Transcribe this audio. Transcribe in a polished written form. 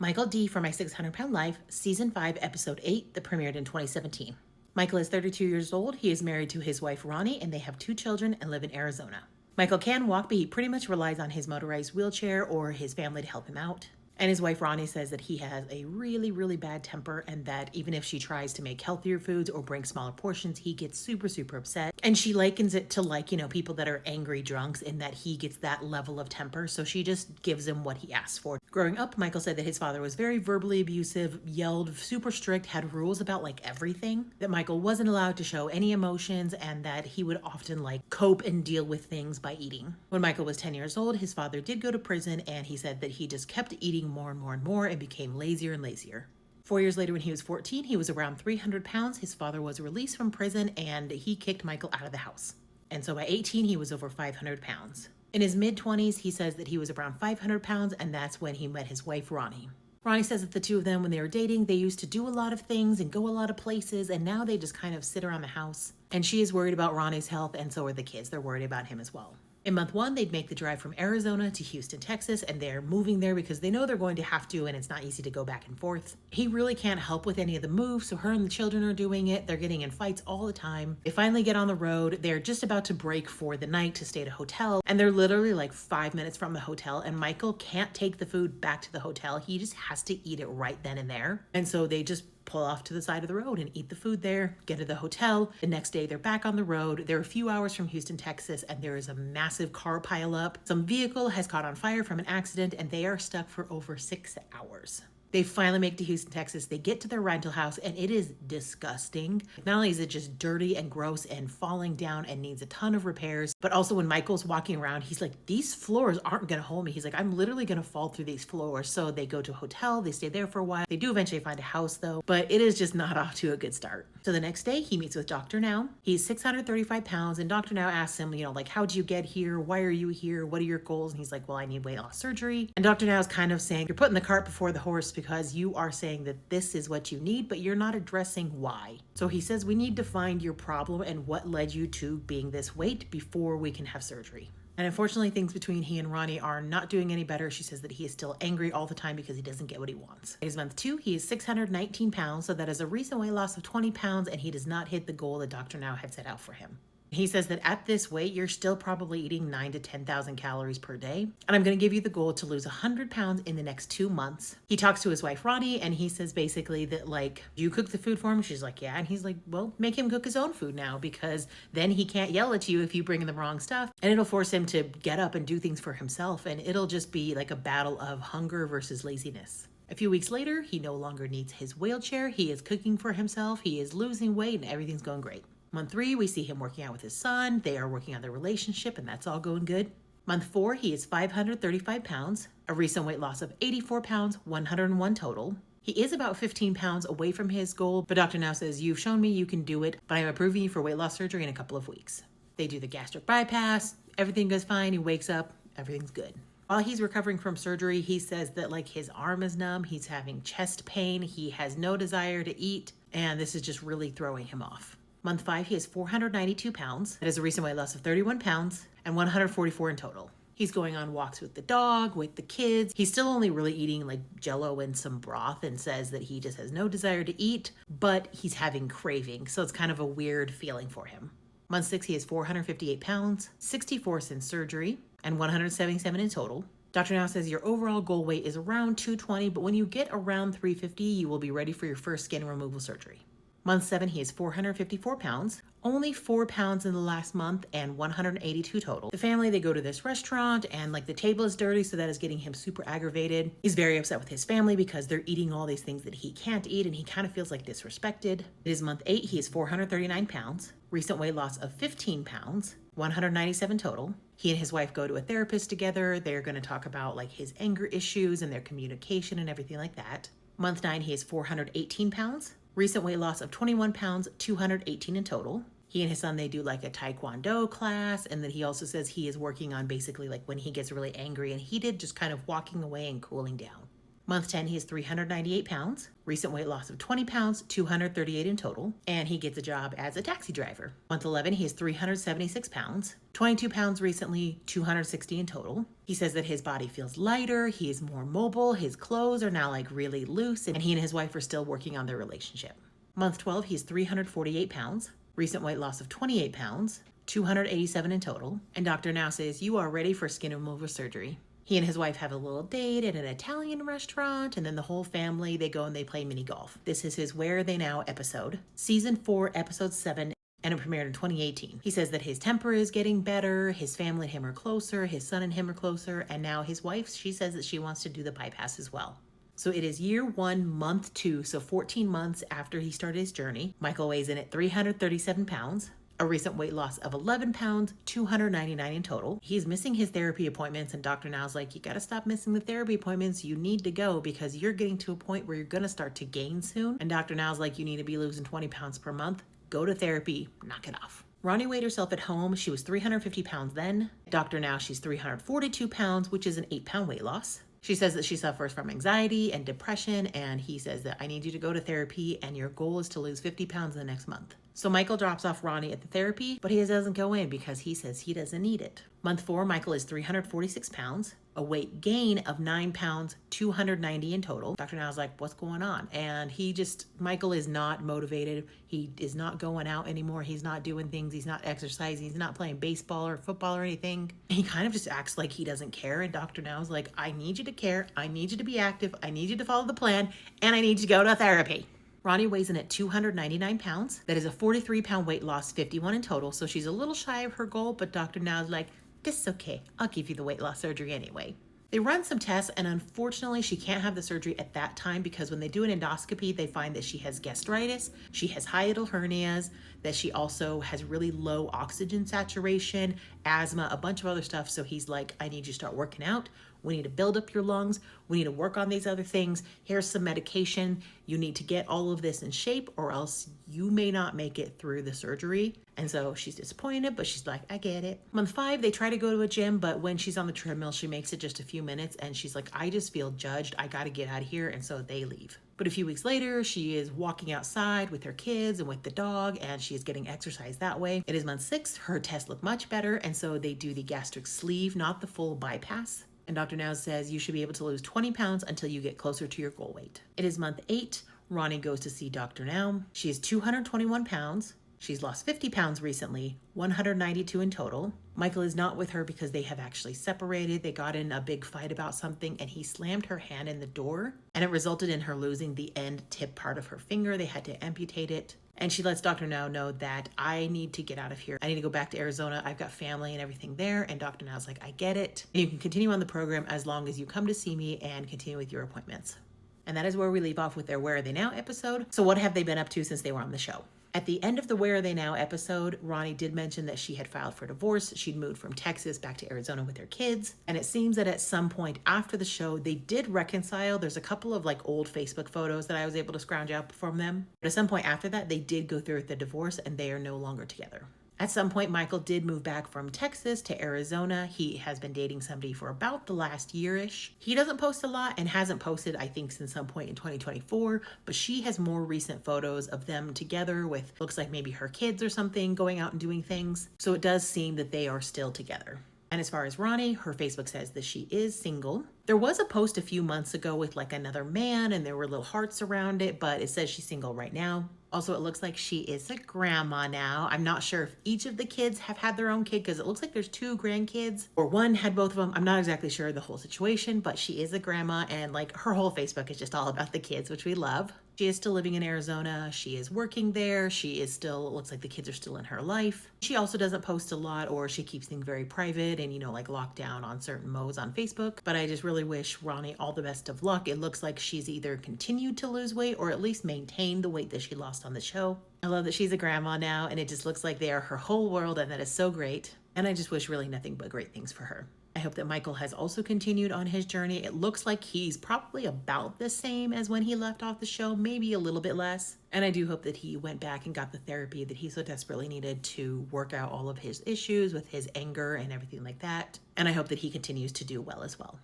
Michael D. for My 600-Pound Life, Season 5, Episode 8, that premiered in 2017. Michael is 32 years old. He is married to his wife, Roni, and they have 2 children and live in Arizona. Michael can walk, but he pretty much relies on his motorized wheelchair or his family to help him out. And his wife, Roni, says that he has a really, really bad temper and that even if she tries to make healthier foods or bring smaller portions, he gets super, super upset. And she likens it to people that are angry drunks in that he gets that level of temper. So she just gives him what he asks for. Growing up, Michael said that his father was very verbally abusive, yelled, super strict, had rules about everything, that Michael wasn't allowed to show any emotions and that he would often cope and deal with things by eating. When Michael was 10 years old, his father did go to prison and he said that he just kept eating more and more and more and became lazier and lazier. 4 years later, when he was 14, he was around 300 pounds. His father was released from prison and he kicked Michael out of the house. And so by 18, he was over 500 pounds. In his mid-20s, he says that he was around 500 pounds, and that's when he met his wife, Roni. Roni says that the two of them, when they were dating, they used to do a lot of things and go a lot of places, and now they just kind of sit around the house. And she is worried about Roni's health, and so are the kids. They're worried about him as well. In month 1, they'd make the drive from Arizona to Houston, Texas, and they're moving there because they know they're going to have to, and it's not easy to go back and forth. He really can't help with any of the moves, so her and the children are doing it. They're getting in fights all the time. They finally get on the road. They're just about to break for the night to stay at a hotel, and they're literally 5 minutes from the hotel, and Michael can't take the food back to the hotel. He just has to eat it right then and there. And so they just pull off to the side of the road and eat the food there, get to the hotel. The next day, they're back on the road. They're a few hours from Houston, Texas, and there is a massive car pileup. Some vehicle has caught on fire from an accident, and they are stuck for over 6 hours. They finally make it to Houston, Texas. They get to their rental house, and it is disgusting. Not only is it just dirty and gross and falling down and needs a ton of repairs, but also when Michael's walking around, he's like, these floors aren't going to hold me. He's like, I'm literally going to fall through these floors. So they go to a hotel. They stay there for a while. They do eventually find a house, though, but it is just not off to a good start. So the next day, he meets with Dr. Now. He's 635 pounds, and Dr. Now asks him, how'd you get here? Why are you here? What are your goals? And he's like, well, I need weight loss surgery. And Dr. Now is kind of saying, you're putting the cart before the horse because you are saying that this is what you need, but you're not addressing why. So he says, we need to find your problem and what led you to being this weight before we can have surgery. And unfortunately, things between he and Roni are not doing any better. She says that he is still angry all the time because he doesn't get what he wants. In his month 2, he is 619 pounds, so that is a recent weight loss of 20 pounds, and he does not hit the goal that Dr. Now had set out for him. He says that at this weight, you're still probably eating 9,000 to 10,000 calories per day. And I'm going to give you the goal to lose 100 pounds in the next 2 months. He talks to his wife, Roni, and he says basically that you cook the food for him? She's like, yeah. And he's like, well, make him cook his own food now because then he can't yell at you if you bring in the wrong stuff. And it'll force him to get up and do things for himself. And it'll just be like a battle of hunger versus laziness. A few weeks later, he no longer needs his wheelchair. He is cooking for himself. He is losing weight and everything's going great. Month 3, we see him working out with his son. They are working on their relationship, and that's all going good. Month 4, he is 535 pounds, a recent weight loss of 84 pounds, 101 total. He is about 15 pounds away from his goal, but Dr. Now says, you've shown me you can do it, but I'm approving you for weight loss surgery in a couple of weeks. They do the gastric bypass. Everything goes fine. He wakes up. Everything's good. While he's recovering from surgery, he says that his arm is numb. He's having chest pain. He has no desire to eat, and this is just really throwing him off. Month 5, he is 492 pounds. That is a recent weight loss of 31 pounds and 144 in total. He's going on walks with the dog, with the kids. He's still only really eating Jell-O and some broth and says that he just has no desire to eat, but he's having cravings. So it's kind of a weird feeling for him. Month 6, he is 458 pounds, 64 since surgery, and 177 in total. Dr. Now says your overall goal weight is around 220, but when you get around 350, you will be ready for your first skin removal surgery. Month 7, he is 454 pounds, only 4 pounds in the last month, and 182 total. The family, they go to this restaurant, and the table is dirty, so that is getting him super aggravated. He's very upset with his family because they're eating all these things that he can't eat, and he kind of feels disrespected. It is month 8, he is 439 pounds, recent weight loss of 15 pounds, 197 total. He and his wife go to a therapist together. They're going to talk about his anger issues and their communication and everything like that. Month 9, he is 418 pounds. Recent weight loss of 21 pounds, 218 in total. He and his son, they do a taekwondo class. And then he also says he is working on basically when he gets really angry and heated, just kind of walking away and cooling down. Month 10, he is 398 pounds. Recent weight loss of 20 pounds, 238 in total. And he gets a job as a taxi driver. Month 11, he is 376 pounds. 22 pounds recently, 260 in total. He says that his body feels lighter, he is more mobile, his clothes are now like really loose, and he and his wife are still working on their relationship. Month 12, he's 348 pounds. Recent weight loss of 28 pounds, 287 in total. And doctor now says, you are ready for skin removal surgery. He and his wife have a little date at an Italian restaurant, and then the whole family, they go and they play mini golf. This is his Where Are They Now episode, season 4, episode 7, and it premiered in 2018. He says that his temper is getting better, his family and him are closer, his son and him are closer, and now his wife, she says that she wants to do the bypass as well. So it is year 1, month 2, so 14 months after he started his journey. Michael weighs in at 337 pounds. A recent weight loss of 11 pounds, 299 in total. He's missing his therapy appointments, and Dr. Now's like, you gotta stop missing the therapy appointments. You need to go because you're getting to a point where you're gonna start to gain soon. And Dr. Now's like, you need to be losing 20 pounds per month. Go to therapy, knock it off. Roni weighed herself at home. She was 350 pounds then. Dr. Now, she's 342 pounds, which is an 8-pound weight loss. She says that she suffers from anxiety and depression, and he says that I need you to go to therapy and your goal is to lose 50 pounds in the next month. So Michael drops off Roni at the therapy, but he doesn't go in because he says he doesn't need it. Month 4, Michael is 346 pounds, a weight gain of 9 pounds, 290 in total. Dr. Now's like, what's going on? And Michael is not motivated. He is not going out anymore. He's not doing things. He's not exercising. He's not playing baseball or football or anything. He kind of just acts like he doesn't care. And Dr. Now's like, I need you to care. I need you to be active. I need you to follow the plan. And I need you to go to therapy. Roni weighs in at 299 pounds. That is a 43-pound weight loss, 51 in total. So she's a little shy of her goal, but Dr. Now's like, this is okay. I'll give you the weight loss surgery anyway. They run some tests, and unfortunately, she can't have the surgery at that time because when they do an endoscopy, they find that she has gastritis, she has hiatal hernias, that she also has really low oxygen saturation, asthma, a bunch of other stuff. So he's like, I need you to start working out. We need to build up your lungs. We need to work on these other things. Here's some medication. You need to get all of this in shape or else you may not make it through the surgery. And so she's disappointed, but she's like, I get it. Month 5, they try to go to a gym, but when she's on the treadmill, she makes it just a few minutes and she's like, I just feel judged. I got to get out of here. And so they leave. But a few weeks later, she is walking outside with her kids and with the dog, and she is getting exercise that way. It is month 6. Her tests look much better. And so they do the gastric sleeve, not the full bypass. And Dr. Now says you should be able to lose 20 pounds until you get closer to your goal weight. It is month 8. Roni goes to see Dr. Now. She is 221 pounds. She's lost 50 pounds recently, 192 in total. Michael is not with her because they have actually separated. They got in a big fight about something and he slammed her hand in the door and it resulted in her losing the end tip part of her finger. They had to amputate it. And she lets Dr. Now know that I need to get out of here. I need to go back to Arizona. I've got family and everything there. And Dr. Now's like, I get it. And you can continue on the program as long as you come to see me and continue with your appointments. And that is where we leave off with their Where Are They Now episode. So what have they been up to since they were on the show? At the end of the Where Are They Now episode, Roni did mention that she had filed for divorce. She'd moved from Texas back to Arizona with her kids. And it seems that at some point after the show, they did reconcile. There's a couple of like old Facebook photos that I was able to scrounge out from them. But at some point after that, they did go through with the divorce and they are no longer together. At some point, Michael did move back from Texas to Arizona. He has been dating somebody for about the last year-ish. He doesn't post a lot and hasn't posted, I think, since some point in 2024, but she has more recent photos of them together with, looks like maybe her kids or something, going out and doing things. So it does seem that they are still together. And as far as Roni, her Facebook says that she is single. There was a post a few months ago with like another man and there were little hearts around it, but it says she's single right now. Also, it looks like she is a grandma now. I'm not sure if each of the kids have had their own kid because it looks like there's 2 grandkids or one had both of them. I'm not exactly sure the whole situation, but she is a grandma and like her whole Facebook is just all about the kids, which we love. She is still living in Arizona. She is working there. She is still, it looks like the kids are still in her life. She also doesn't post a lot or she keeps things very private and, like locked down on certain modes on Facebook. But I just really wish Roni all the best of luck. It looks like she's either continued to lose weight or at least maintained the weight that she lost on the show. I love that she's a grandma now and it just looks like they are her whole world and that is so great. And I just wish really nothing but great things for her. I hope that Michael has also continued on his journey. It looks like he's probably about the same as when he left off the show, maybe a little bit less. And I do hope that he went back and got the therapy that he so desperately needed to work out all of his issues with his anger and everything like that. And I hope that he continues to do well as well.